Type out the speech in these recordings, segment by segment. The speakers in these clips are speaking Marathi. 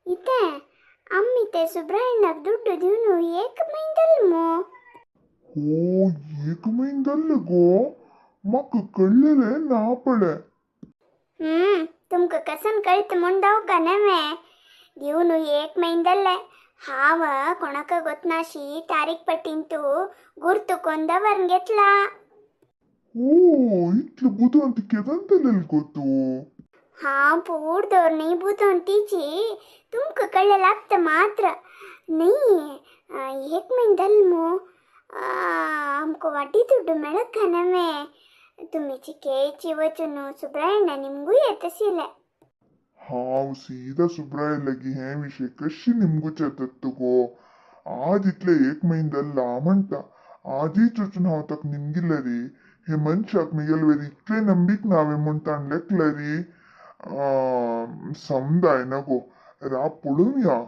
इथे आम्ही ते सुब्रायनाक दुड्ಡು देऊन एक महिन्याल मो हो, एक महिन्याला गो. मग कळलेले ना पडे. तुमक कसन कळत ಮುಂಡಾವ್ ಕನವೆ ದಿವ್ನು ಏಕ್ ಮೈಂದಲ್ಲೇ ಹಾವ ಕೊಣಕ ಗೊತ್ನಾಶಿ ತಾರೀಖ್ ಪಟ್ಟಿಂತು ಗುರ್ತು ಕೊಂದವರ್ನ್ ಗೆತ್ಲಾ ಓ, ಇಟ್ಲು ಬುದ್ಧಿವಂತಿಕೆ ಅದಂತಲ್ಲ ಗೊತ್ತು. ಹಾ ಪೂರ್ದವ್ರು ನೀ ಬೂತು ಅಂತೀಚಿ ತುಮ್ಕ ಕಳ್ಳಲಾಗ್ತ ಮಾತ್ರ ನೀ ಏಕ್ ಮೈಂದಲ್ಮು हमको वाटी ದುಡ್ಡು ಮೆಳಕನವೆ तुम्ही चिके चिवचुनु सुब्रायಣ್ಣ ನಿಮ್ಗೂ येतसिले हाव सीधा सुब्राय लगी हे विषय कशी निमगुच्या गो. आज इथले एक महिन्याला म्हणता आधी चुचून हाव तक निमगिಲ್ಲ ರೀ. हे मनुष्याक मिगेलवेरी इतले नंबिक नावे म्हणता लेखलरी समजाय ना गो. रा पळूया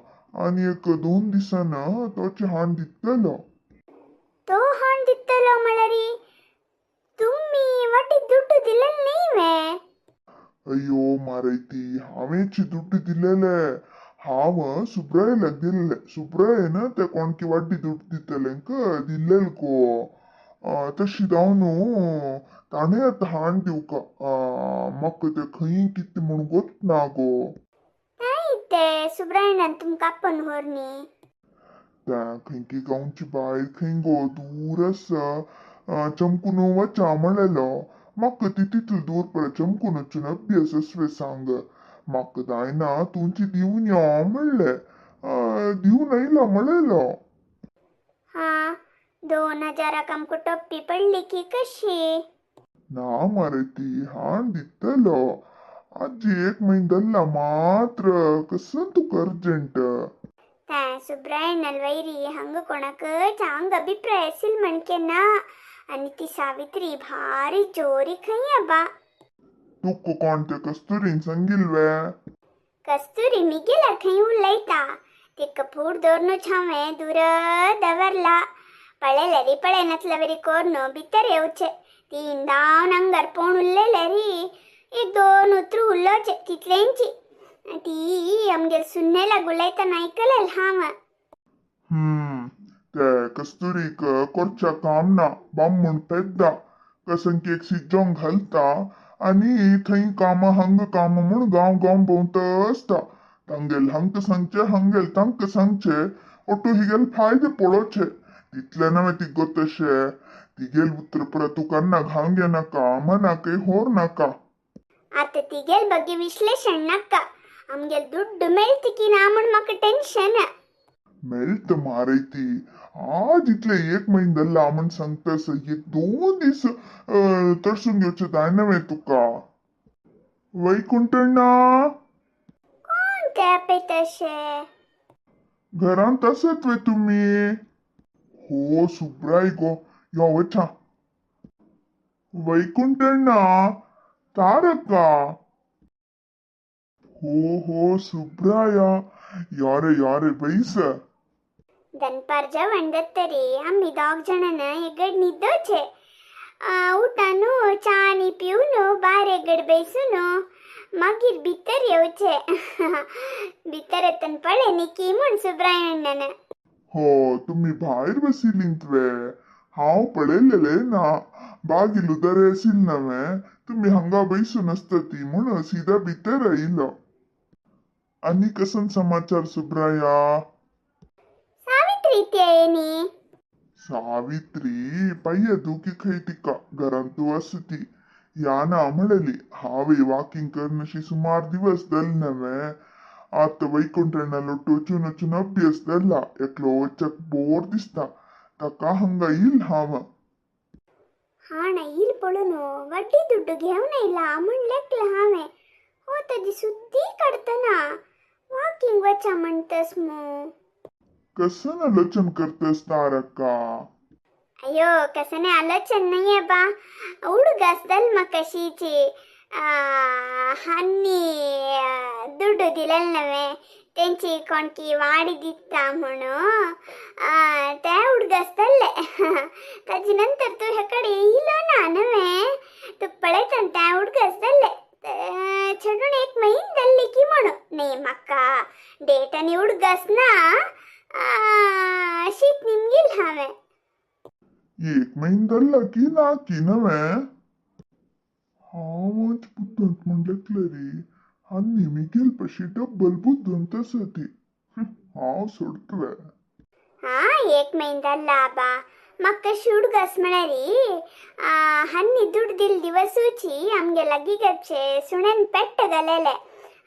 आणि एक 2 दिवसानं तोचे हाण दितलो. तो हाण दित्तलो मळरी तुम्ही वाटी ದುಡ್ಡು दिलेल ನೀವೇ अय्यो मारैती हावेची दुड्ಡು दिलेले. हाव सुब्रायला दिलेले. सुब्रायनं त्या कोणकी वाटी दुड्ಡು दितलेंक दिलेल गो. तशी जावनु ताणे आता हाण दिवक मग ते खंय किती म्हणून गोत ना गो. ते सुब्रायಣ್ಣन तुमका आपण होरनी त्या खंयकी गावची बायल खंय गो दूरस चमकून वचा म्हणलेलो. म्हाका ती तितली दूर पडे चमकून वचून अभ्यास असवे सांग. म्हाका जायना तुमची दिवन यो म्हणले. दिवन येयला म्हणलेलो. हा 2000 आमको टप्पी पडली की कशी ना मारे ती हाण दितलो. आजी एक महिन्याला मात्र कसं तुक अर्जंट. त्या सुब्रायಣ್ಣल वैरी हंग कोणाक चांग अभिप्राय असेल म्हणकेना आणि ती सावित्री भारी जोरी खंय बा तुक कोणते कस्तुरीन सांगिल्वे. कस्तुरी मिगेला खंय उलयता ते कपूर दोरनो छावे दूर दवरला पळेलरी पळेनतलवरी कोरनो भितर येवचे तीन दाव नंगर पोण उरलेलरी एक 2 उतरू उरलोचे तितलेंची ती आमगे सुन्नेला गुलायता नायकलेल हाव ते कस्तुरीक कोरच्या कामना बामण पेद्दा कसंकी एक सिज्जोंग घालता आणि थंय कामा हंग काम म्हूण गांव गांव भोंवत असता. तांगेल हंग सांगचे हंगेल तांक सांगचे ओटू हिगेल फायदे पडोचे. तितले नवे ती गोतशे तिगेल उतर परत तुकांना घांगे नाका मना काही होर नाका. आता तिगेल ಬಗ್ಗೆ ವಿಶ್ಲೇಷಣೆ ನಕ್ಕ ಆಮ್ಗೆಲ್ ದುಡ್ಡು ಮೆಳ್ತಿಕಿ ನಾಮण ಮಕ್ಕ ಟೆನ್ಷನ್ मेळत मारैती आज इथले एक महिन्याला आपण सांगतास एक 2 दिवस तडसून घेवचे जाय नव्हे तुका. वैकुंठण्णा कोण काय पे तशे घरांत असत वे तुम्ही. हो सुब्राय गो यो वचा. वैकुंठण्णा तारका. हो हो सुब्राया यारे यारे बैस. ದನ್ಪಾರ್ಜ ವಂಡತ್ತರಿ ಅಮ್ಮಿ 2 ಜನನ ಎಗಡ್ ನಿದ್ದೋಚೆ ಊಟನು ಚಾನಿ ಪಿಯುನು ಬಾರ್ ಎಗಡ್ ಬೈಸುನು ಮಗಿರ್ ಬಿತ್ತರ್ येवचे बित्तर तन पळे निकी म्हण सुब्रायಣ್ಣನ हो तुम्ही बाहेर बसिलींत वे. हांव पळयलेले ना बागिल उदारे आसिल नवे. तुम्ही हांगा बैसून असता ती म्हूण सीधा भितर आयलो. आनी कसन समाचार सुब्राया. ಸಾವಿತ್ರಿ ಏನಿ ಸಾವಿತ್ರಿ ಪಯ್ಯ दूकी खंय तिका घरांत तू असती याना म्हणली हावे वॉकिंग करनशी सुमार दिवस दल नवे. आता वैकुंठण्णाला टोचून वचून अभ्यास दल्ला एकलो वचक बोर दिसता ताका हंगा येईल हाव. हाण येईल पळून वड्डी ದುಡ್ಡು घेऊन ಇಲ್ಲ म्हणलेकला हावे हो तदी सुद्धी काढताना वॉकिंग वचा म्हणतस मो कसं आलोचन करतेस तारका. अयो कसने आलोचन नाहीये बा ಹುಡುಗಸ್ದಲ್ ಮಕಶೀಚಿ हन्नी ದುಡ್ಡು दिलेल नवे त्यांची कोणकी वाडी दिता म्हणून त्या ಹುಡುಗಸ್ದಲ್ಲೆ ताजी नंतर तू ह्याकडे येईल ना नवे तू पळयतन त्या ಹುಡುಗस्दल्ले छडून एक महिन दल्ली की म्हणू नाही म्हाका डेट आनी उडगास ना शीत निमगील हांवें एक महिन धरला की ना की नवे हांवच बुद्धंत म्हणलेतले रे आनी मिगेल पशी डब्बल बुद्धंत आसा ती हांव सोडतले हा एक महिन दल्ला बा म्हाका उडगास म्हणारी हन्नी ದುಡ್ಡು दिल दिवसूची आमगे लगी गपचे सुणेन पेट्ट गलेले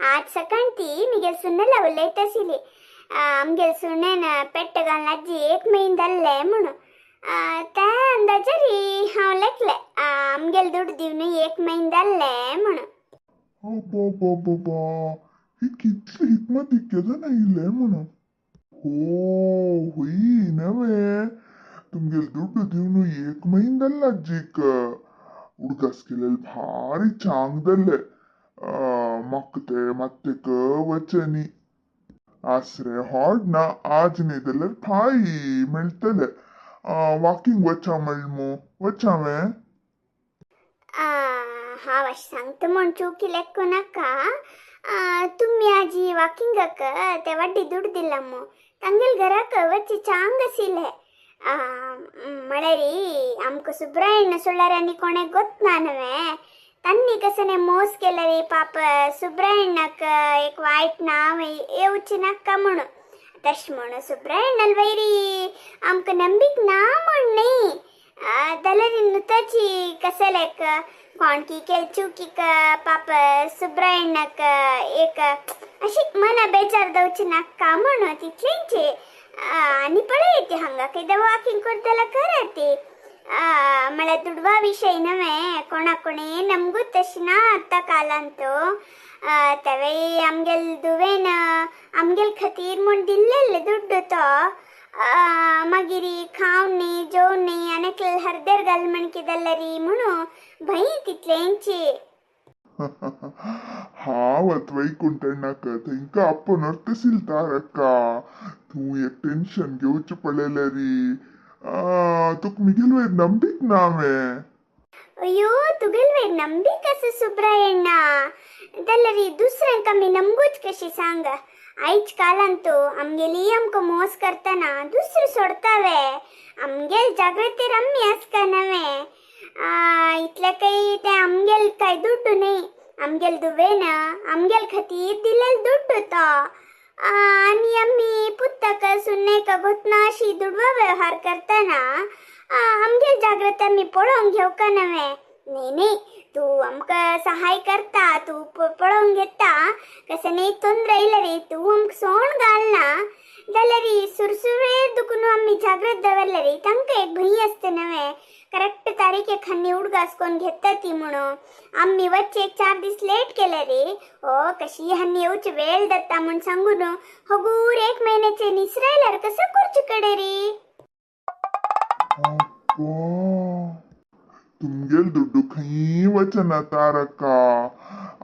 आज सकाळी मिगे सुन्नला उलयतसिली आमगे सुणेन पेट्ट घालून अज्जी एक महिन दल्ले म्हणून त्या अंदाजारी हांव लेखले आमगेल ದುಡ್ಡು दिवन एक महिन दल्ले म्हणून अबाबाबाबा ही कितली हिकमत इतक्या इल्ले म्हणून हो हुई नवे तुमगेल ದುಡ್ಡು दिवन एक महिन दल्ला अज्जीक उडगास केलेल भारी चांग दल्ले मक्ते मत्तेक वचनी आसरे हॉड ना आज न्ही जाल्यार फाई मेळटले वॉकिंग वचा म्हणमो वचावे हांव अशें सांगता म्हण चुकी लेक्को नाका तुमी आजी वॉकिंगाक ते वाड्डी ದುಡ್ಡು दिला मो तांगेल घराक वच्ची चांग आशिल्ले म्हळ्यारी आमकां सुब्रायण सोळ्यार आनी कोणें गोत्ना नवे तांणी कसने मोस केला रे पाप सुब्रायणाक एक वायट नांव येवची नाका म्हणून तश म्हणून सुब्रायणाल वैरी आमकां नंबीक ना म्हण न्ही जाल्यार नुताची कसेलेक कोणकी केल चुकीक पाप सुब्रायणाक एक अशी मना बेजार दवची नाका म्हणून तितलेंचे आनी पळय ती हांगा कितें वॉकिंग करतला करा ती म्हळ्यार दुडवा विशय नवे कोणा कोणी नमगूच तशी ना आतां कालांतो तेवेळी आमगेल दुवेन आमगेल खातीर म्हूण दिल्लेले ದುಡ್ಡು तो मागीर खावन न्ही जेवण न्ही आनी हरदेर घाल म्हण किदें री म्हणून भंय तितलेंची हावत वैकुंठनाक थंयका आपण अर्थशील तारक्का तू एक टेन्शन घेवचे पडलेले री तुक मिगेल वेळ नंबीक नावे अयो तुगेल वेळ नंबीक असं सुब्रायण्णा जाल्यार दुसऱ्यांक आमी नमगूच कशी सांग आयज कालांतो आमगेली आमकां मोस करतना दुसरें सोडतावे आमगेल जागृतेर आमी आसका नवे इतले काही ते आमगेल काय ದುಡ್ಡು न्ही आमगेल दुवेन आमगेल खातीर दिलेल ದುಡ್ಡು तो आनी आमी पुस्तक सुन्नेक गोतना अशी दुडवा वेव्हार करतना आमगेल जागृत आमी पळोवंक घेवका नवे न्ही न्ही तू आमकां सहाय करता तू पळोवंक घेता कशें न्ही तोंदर येयला रे तू आमकां सोण घालना जाल्यार सुरसुरेर दुखून आमी जागृत दवरले रे तांकां एक भंय आसता नवे करेक्ट तारीखेक हन्नी उडगास कोण घेता ती म्हणून आमी वच्चे एक 4 दीस लेट केले रे कशी हन्नी येवची वेळ जाता म्हूण सांगून हगूर 1 महिन्याचे निसरायल्यार कसं करचे कडे रे तुमगेल ದುಡ್ಡು खंय वचना तारक्का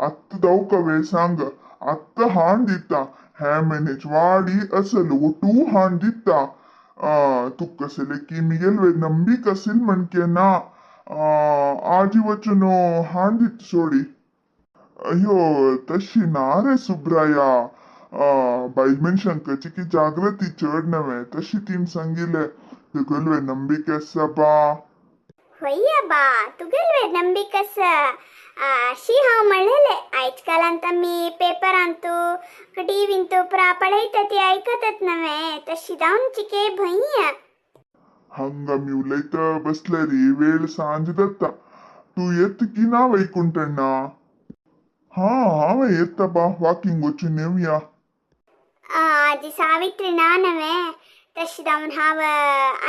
आत्ता जावका वेळ सांग आत्ता हाण दिता हे म्हयन्याची वाडी असल ओटू हाण दिता तू कसले की मिगेल वेळ नंबीक असेल म्हणके ना आजी वचन हाण दित सोडी अयो तशी ना रे सुब्राया बायल मनशांची की जागृती चड नवे तशी तीन सांगिले तुगेल वेळ नंबीक आसा बा होय बा तुगेल वेळ नंबीक आसा अशी हांव म्हणलेले आयज कालांत आमी पेपरांतू टिव्हींतू पळयता ती आयकतात नवे तशी जावनची के भंय हांगा मी उलयता बसले रे वेळ सांज जाता तू येत की ना वैकुंठण्णा हांव येता बा वॉकिंग वचून येवया आजी सावित्री ना नवे तशी जावन हांव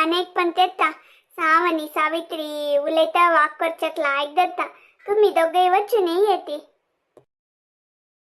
अनेक पण येता साव आनी सावित्री उलयता वाक करच्याक लायक जाता तुम्ही दोघे वचून येती